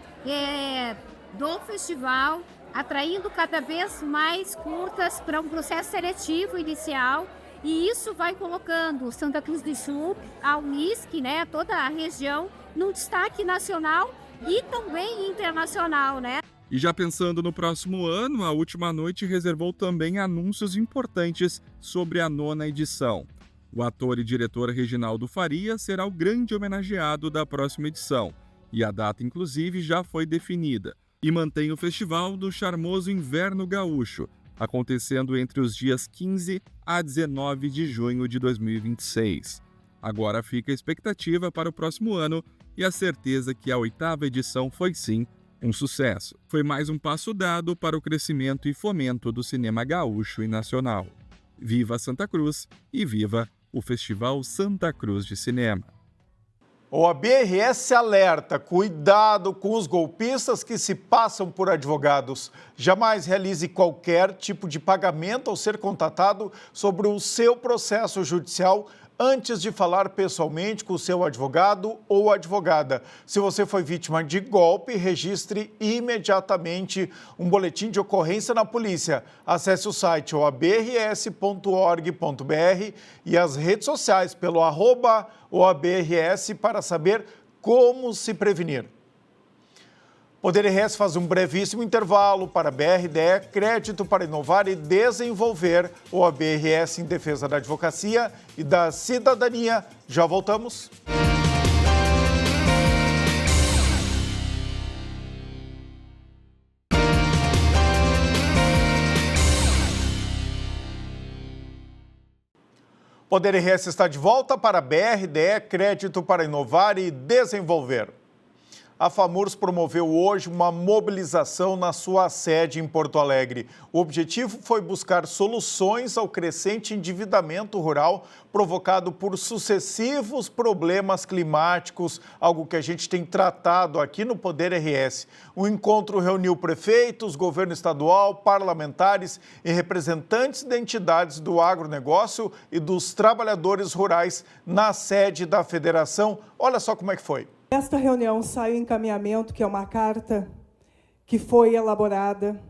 do festival, atraindo cada vez mais curtas para um processo seletivo inicial, e isso vai colocando Santa Cruz do Sul, a Unisc, né, toda a região, num destaque nacional e também internacional, né? E já pensando no próximo ano, a Última Noite reservou também anúncios importantes sobre a 9ª edição. O ator e diretor Reginaldo Faria será o grande homenageado da próxima edição, e a data, inclusive, já foi definida, e mantém o festival do charmoso Inverno Gaúcho, acontecendo entre os dias 15 a 19 de junho de 2026. Agora fica a expectativa para o próximo ano e a certeza que a 8ª edição foi sim um sucesso. Foi mais um passo dado para o crescimento e fomento do cinema gaúcho e nacional. Viva Santa Cruz e viva o Festival Santa Cruz de Cinema. O ABRS alerta: cuidado com os golpistas que se passam por advogados. Jamais realize qualquer tipo de pagamento ao ser contatado sobre o seu processo judicial antes de falar pessoalmente com o seu advogado ou advogada. Se você foi vítima de golpe, registre imediatamente um boletim de ocorrência na polícia. Acesse o site oabrs.org.br e as redes sociais pelo @oabrs para saber como se prevenir. Poder RS faz um brevíssimo intervalo para BRDE, Crédito para Inovar e Desenvolver, o ABRS em defesa da advocacia e da cidadania. Já voltamos. Poder RS está de volta para BRDE, Crédito para Inovar e Desenvolver. A FAMURS promoveu hoje uma mobilização na sua sede em Porto Alegre. O objetivo foi buscar soluções ao crescente endividamento rural provocado por sucessivos problemas climáticos, algo que a gente tem tratado aqui no Poder RS. O encontro reuniu prefeitos, governo estadual, parlamentares e representantes de entidades do agronegócio e dos trabalhadores rurais na sede da federação. Olha só como é que foi. Nesta reunião sai o encaminhamento, que é uma carta que foi elaborada,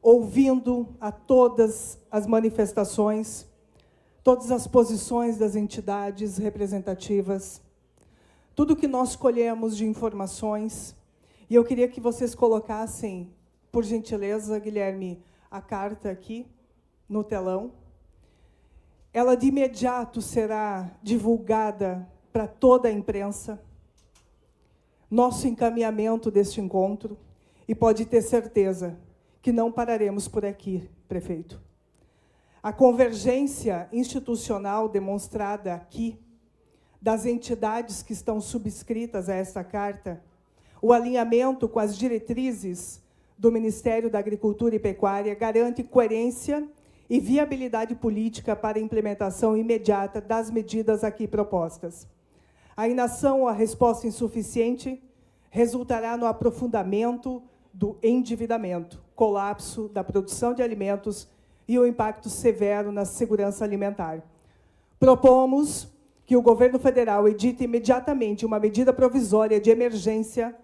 ouvindo a todas as manifestações, todas as posições das entidades representativas, tudo que nós colhemos de informações. E eu queria que vocês colocassem, por gentileza, Guilherme, a carta aqui no telão. Ela de imediato será divulgada para toda a imprensa. Nosso encaminhamento deste encontro, e pode ter certeza que não pararemos por aqui, prefeito. A convergência institucional demonstrada aqui, das entidades que estão subscritas a esta carta, O alinhamento com as diretrizes do Ministério da Agricultura e Pecuária garante coerência e viabilidade política para a implementação imediata das medidas aqui propostas. A inação ou a resposta insuficiente resultará no aprofundamento do endividamento, colapso da produção de alimentos e o impacto severo na segurança alimentar. Propomos que o governo federal edite imediatamente uma medida provisória de emergência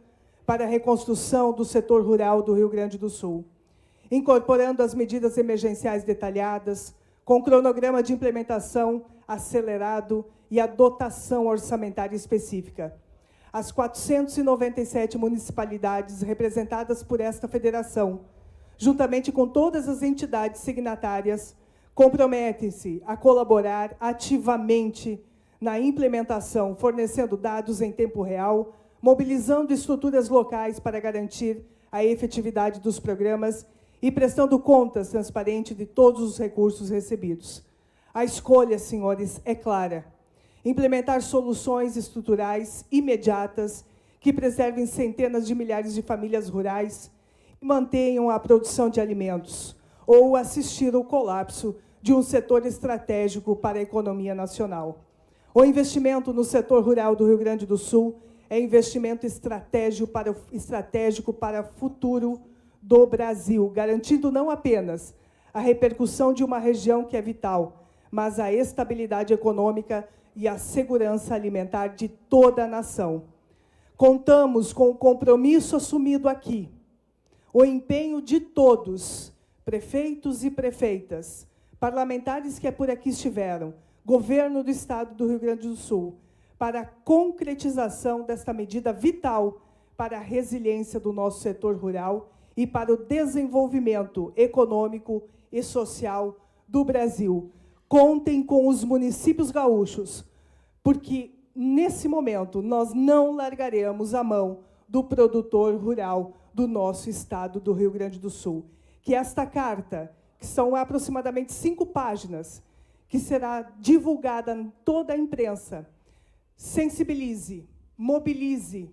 para a reconstrução do setor rural do Rio Grande do Sul, incorporando as medidas emergenciais detalhadas, com cronograma de implementação acelerado e a dotação orçamentária específica. As 497 municipalidades representadas por esta federação, juntamente com todas as entidades signatárias, comprometem-se a colaborar ativamente na implementação, fornecendo dados em tempo real, mobilizando estruturas locais para garantir a efetividade dos programas e prestando contas transparentes de todos os recursos recebidos. A escolha, senhores, é clara. Implementar soluções estruturais imediatas que preservem centenas de milhares de famílias rurais e mantenham a produção de alimentos, ou assistir ao colapso de um setor estratégico para a economia nacional. O investimento no setor rural do Rio Grande do Sul é investimento estratégico para o futuro do Brasil, garantindo não apenas a repercussão de uma região que é vital, mas a estabilidade econômica e a segurança alimentar de toda a nação. Contamos com o compromisso assumido aqui, o empenho de todos, prefeitos e prefeitas, parlamentares que por aqui estiveram, governo do Estado do Rio Grande do Sul, para a concretização desta medida vital para a resiliência do nosso setor rural e para o desenvolvimento econômico e social do Brasil. Contem com os municípios gaúchos, porque, nesse momento, nós não largaremos a mão do produtor rural do nosso estado do Rio Grande do Sul. Que esta carta, que são aproximadamente 5 páginas, que será divulgada em toda a imprensa, sensibilize, mobilize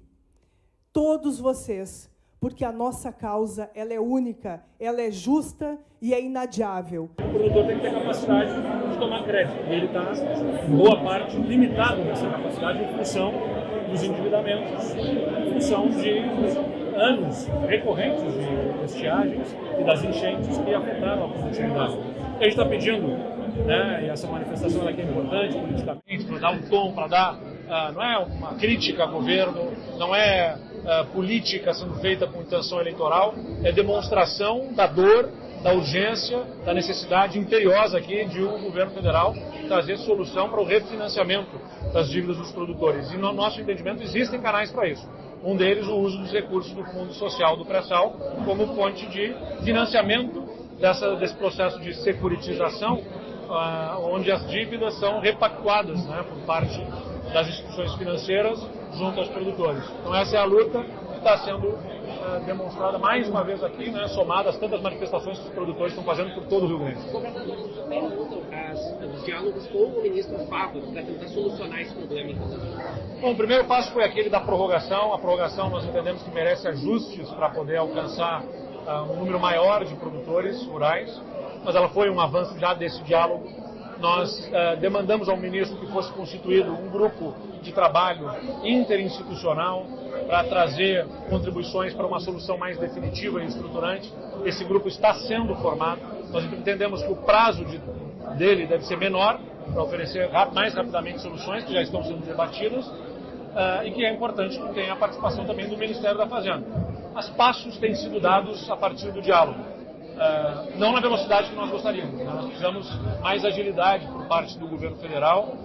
todos vocês, porque a nossa causa ela é única, ela é justa e é inadiável. O produtor tem que ter capacidade de tomar crédito. E ele está, em boa parte, limitado nessa capacidade em função dos endividamentos, em função de anos recorrentes de estiagens e das enchentes que afetaram a produtividade. O que a gente está pedindo, né, e essa manifestação aqui é importante politicamente, para dar um tom, para dar, não é uma crítica ao governo, não é política sendo feita com intenção eleitoral, é demonstração da dor, da urgência, da necessidade imperiosa aqui de um governo federal trazer solução para o refinanciamento das dívidas dos produtores. E no nosso entendimento existem canais para isso. Um deles, o uso dos recursos do Fundo Social do Pré-Sal como fonte de financiamento desse processo de securitização, onde as dívidas são repactuadas, né, por parte das instituições financeiras junto aos produtores. Então essa é a luta que está sendo demonstrada mais uma vez aqui, né, somada às tantas manifestações que os produtores estão fazendo por todo o Rio Grande. Os diálogos com o ministro Fávaro para tentar solucionar esse problema. Bom, o primeiro passo foi aquele da prorrogação. A prorrogação nós entendemos que merece ajustes para poder alcançar um número maior de produtores rurais, mas ela foi um avanço já desse diálogo. Nós demandamos ao ministro que fosse constituído um grupo de trabalho interinstitucional para trazer contribuições para uma solução mais definitiva e estruturante. Esse grupo está sendo formado. Nós entendemos que o prazo dele deve ser menor para oferecer mais rapidamente soluções que já estão sendo debatidas e que é importante que tenha a participação também do Ministério da Fazenda. Os passos têm sido dados a partir do diálogo. Não na velocidade que nós gostaríamos. Né? Nós precisamos mais agilidade por parte do governo federal.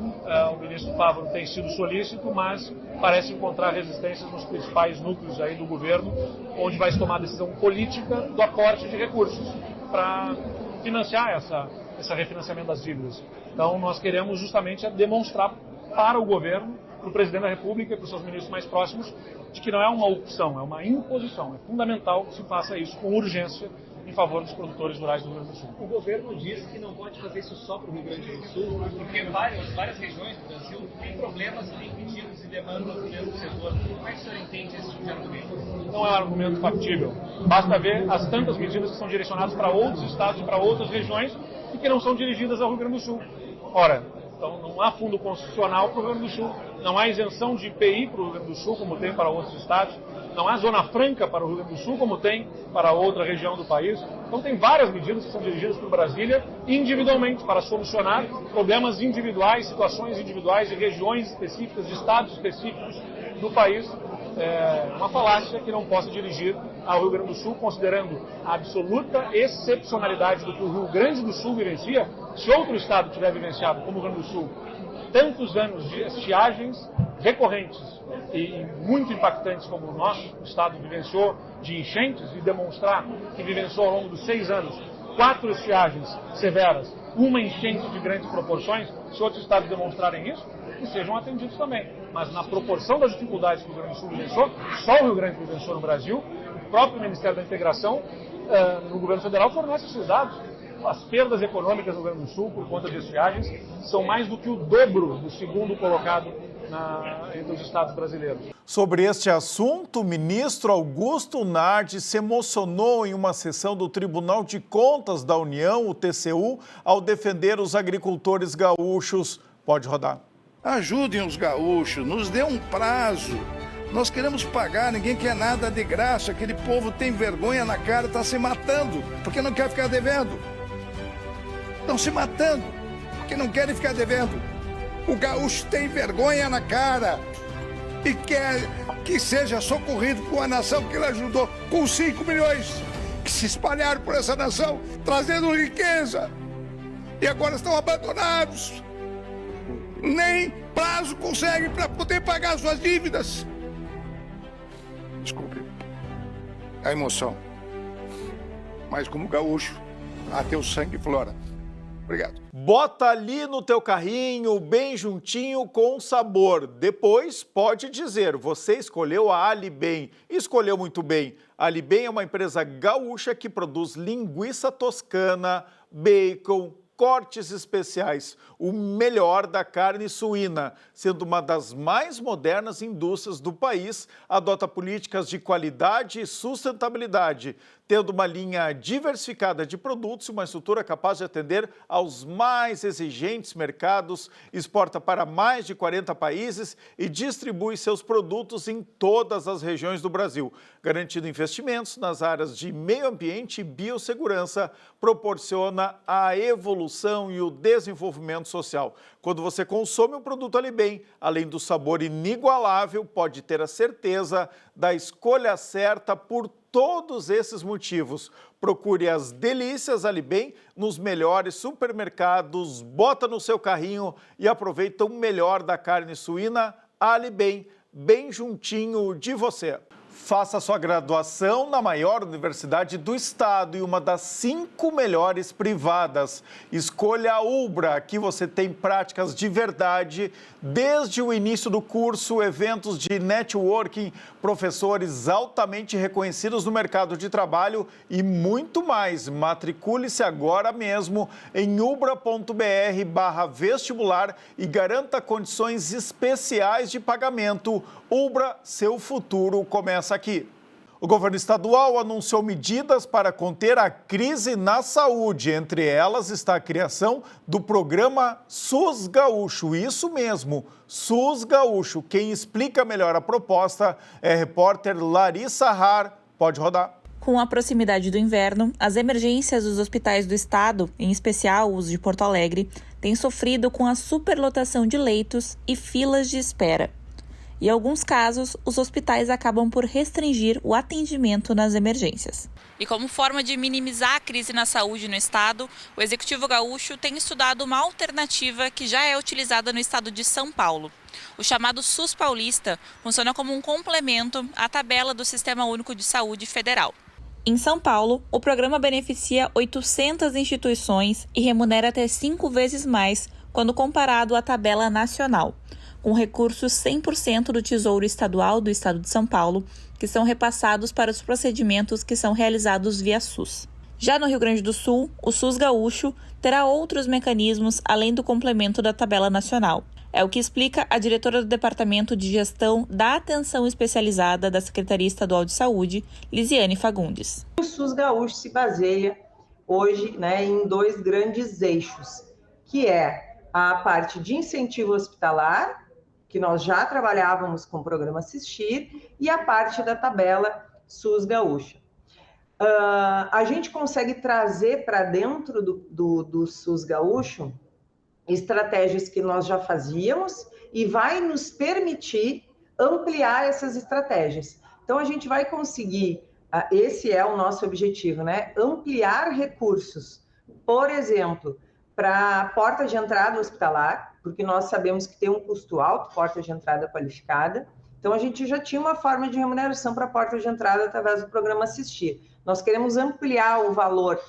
O ministro Fávaro tem sido solícito, mas parece encontrar resistências nos principais núcleos aí do governo, onde vai se tomar a decisão política do aporte de recursos para financiar esse refinanciamento das dívidas. Então nós queremos justamente demonstrar para o governo, para o presidente da República e para os seus ministros mais próximos, de que não é uma opção, é uma imposição. É fundamental que se faça isso com urgência em favor dos produtores rurais do Rio Grande do Sul. O governo diz que não pode fazer isso só para o Rio Grande do Sul, porque várias regiões do Brasil têm problemas e têm pedidos e demandas dentro do setor. Como é que o senhor entende esse tipo de argumento? Não é um argumento factível. Basta ver as tantas medidas que são direcionadas para outros estados e para outras regiões e que não são dirigidas ao Rio Grande do Sul. Ora, então não há fundo constitucional para o Rio Grande do Sul, não há isenção de IPI para o Rio Grande do Sul, como tem para outros estados, não há zona franca para o Rio Grande do Sul, como tem para outra região do país. Então tem várias medidas que são dirigidas por Brasília individualmente para solucionar problemas individuais, situações individuais de regiões específicas, de estados específicos do país. É uma falácia que não possa dirigir ao Rio Grande do Sul, considerando a absoluta excepcionalidade do que o Rio Grande do Sul vivencia. Se outro estado tiver vivenciado, como o Rio Grande do Sul, tantos anos de estiagens recorrentes e muito impactantes como o nosso estado vivenciou, de enchentes, e demonstrar que vivenciou ao longo dos 6 anos 4 estiagens severas, uma enchente de grandes proporções, se outros estados demonstrarem isso, que sejam atendidos também. Mas na proporção das dificuldades que o Rio Grande do Sul vivenciou, só o Rio Grande vivenciou no Brasil, o próprio Ministério da Integração no governo federal fornece esses dados. As perdas econômicas no Rio Grande do Sul por conta de estiagens são mais do que o dobro do segundo colocado entre os estados brasileiros. Sobre este assunto, o ministro Augusto Nardi se emocionou em uma sessão do Tribunal de Contas da União, o TCU, ao defender os agricultores gaúchos. Pode rodar. Ajudem os gaúchos, nos dê um prazo. Nós queremos pagar, ninguém quer nada de graça. Aquele povo tem vergonha na cara, está se matando, porque não quer ficar devendo. Estão se matando, porque não querem ficar devendo. O gaúcho tem vergonha na cara e quer que seja socorrido por uma nação que ele ajudou com 5 milhões que se espalharam por essa nação, trazendo riqueza. E agora estão abandonados. Nem prazo conseguem para poder pagar suas dívidas. Desculpe a emoção, mas como gaúcho, até o sangue flora. Obrigado. Bota ali no teu carrinho, bem juntinho, com sabor. Depois pode dizer, você escolheu a Alibem. Escolheu muito bem. A Alibem é uma empresa gaúcha que produz linguiça toscana, bacon, cortes especiais, o melhor da carne suína, sendo uma das mais modernas indústrias do país, adota políticas de qualidade e sustentabilidade, tendo uma linha diversificada de produtos e uma estrutura capaz de atender aos mais exigentes mercados, exporta para mais de 40 países e distribui seus produtos em todas as regiões do Brasil, garantindo investimentos nas áreas de meio ambiente e biossegurança, proporciona a evolução e o desenvolvimento social. Quando você consome um produto Alibem, além do sabor inigualável, pode ter a certeza da escolha certa por todos esses motivos. Procure as delícias Alibem nos melhores supermercados, bota no seu carrinho e aproveita o melhor da carne suína Alibem, bem juntinho de você. Faça sua graduação na maior universidade do estado e uma das 5 melhores privadas. Escolha a Ubra, aqui você tem práticas de verdade, desde o início do curso, eventos de networking, professores altamente reconhecidos no mercado de trabalho e muito mais. Matricule-se agora mesmo em ubra.br/vestibular e garanta condições especiais de pagamento. Ubra, seu futuro começa aqui. O governo estadual anunciou medidas para conter a crise na saúde. Entre elas está a criação do programa SUS Gaúcho. Isso mesmo, SUS Gaúcho. Quem explica melhor a proposta é a repórter Larissa Har. Pode rodar. Com a proximidade do inverno, as emergências dos hospitais do estado, em especial os de Porto Alegre, têm sofrido com a superlotação de leitos e filas de espera. Em alguns casos, os hospitais acabam por restringir o atendimento nas emergências. E como forma de minimizar a crise na saúde no estado, o Executivo Gaúcho tem estudado uma alternativa que já é utilizada no estado de São Paulo. O chamado SUS Paulista funciona como um complemento à tabela do Sistema Único de Saúde Federal. Em São Paulo, o programa beneficia 800 instituições e remunera até 5 vezes mais quando comparado à tabela nacional, com recursos 100% do Tesouro Estadual do Estado de São Paulo, que são repassados para os procedimentos que são realizados via SUS. Já no Rio Grande do Sul, o SUS Gaúcho terá outros mecanismos além do complemento da tabela nacional. É o que explica a diretora do Departamento de Gestão da Atenção Especializada da Secretaria Estadual de Saúde, Lisiane Fagundes. O SUS gaúcho se baseia hoje, em 2 grandes eixos, que é a parte de incentivo hospitalar, que nós já trabalhávamos com o programa Assistir, e a parte da tabela SUS gaúcha. A gente consegue trazer para dentro do SUS gaúcho estratégias que nós já fazíamos e vai nos permitir ampliar essas estratégias. Então, a gente vai conseguir, esse é o nosso objetivo, ampliar recursos, por exemplo, para a porta de entrada hospitalar, porque nós sabemos que tem um custo alto, porta de entrada qualificada. Então, a gente já tinha uma forma de remuneração para a porta de entrada através do programa Assistir. Nós queremos ampliar o valor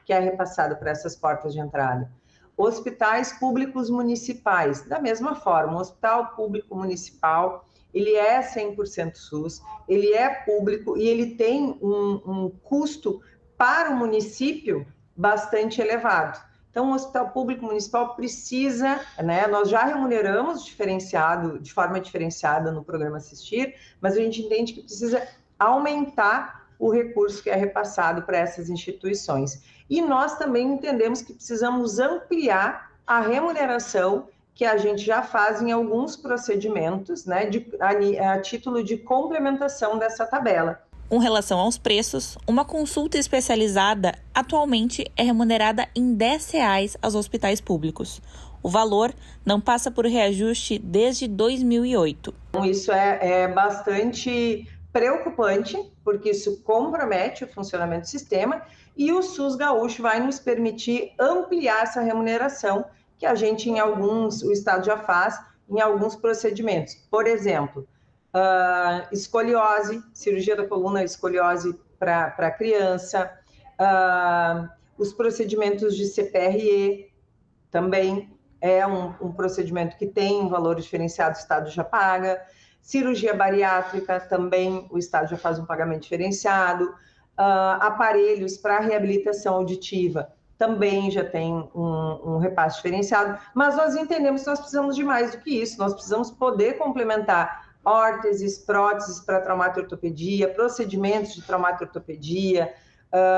que é repassado para essas portas de entrada. Hospitais públicos municipais, da mesma forma, o hospital público municipal, ele é 100% SUS, ele é público e ele tem um custo para o município bastante elevado. Então, o hospital público municipal precisa, nós já remuneramos de forma diferenciada no programa Assistir, mas a gente entende que precisa aumentar o recurso que é repassado para essas instituições. E nós também entendemos que precisamos ampliar a remuneração que a gente já faz em alguns procedimentos, a título de complementação dessa tabela. Com relação aos preços, uma consulta especializada atualmente é remunerada em R$10 aos hospitais públicos. O valor não passa por reajuste desde 2008. Isso é bastante preocupante, porque isso compromete o funcionamento do sistema e o SUS gaúcho vai nos permitir ampliar essa remuneração que a gente, o Estado já faz em alguns procedimentos. Por exemplo, escoliose, cirurgia da coluna, escoliose para criança, os procedimentos de CPRE também é um procedimento que tem um valor diferenciado, o Estado já paga. Cirurgia bariátrica também o Estado já faz um pagamento diferenciado. Aparelhos para reabilitação auditiva também já tem um repasse diferenciado, mas nós entendemos que nós precisamos de mais do que isso, nós precisamos poder complementar órteses, próteses para traumato-ortopedia, procedimentos de traumato-ortopedia,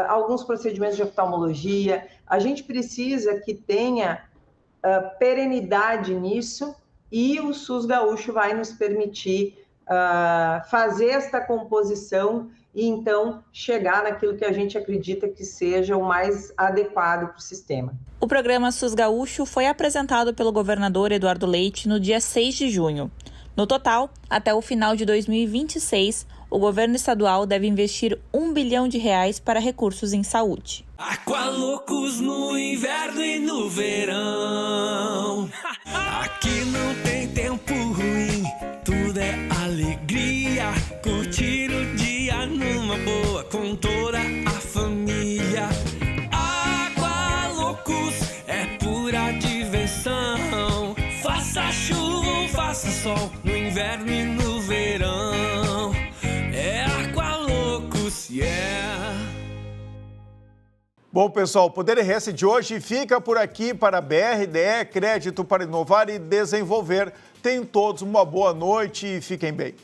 alguns procedimentos de oftalmologia. A gente precisa que tenha perenidade nisso e o SUS gaúcho vai nos permitir fazer esta composição e então chegar naquilo que a gente acredita que seja o mais adequado para o sistema. O programa SUS Gaúcho foi apresentado pelo governador Eduardo Leite no dia 6 de junho. No total, até o final de 2026, o governo estadual deve investir R$1 bilhão para recursos em saúde. Aqualocos no inverno e no verão. Aqui não tem tempo ruim, tudo é alegria. Curtir o dia numa boa com toda a família. Aqualocos é pura diversão. Faça chuva ou faça sol, no inverno e no verão. É Aqualocos, yeah! Bom, pessoal, o Poder RS de hoje fica por aqui para a BRDE, Crédito para Inovar e Desenvolver. Tenham todos uma boa noite e fiquem bem.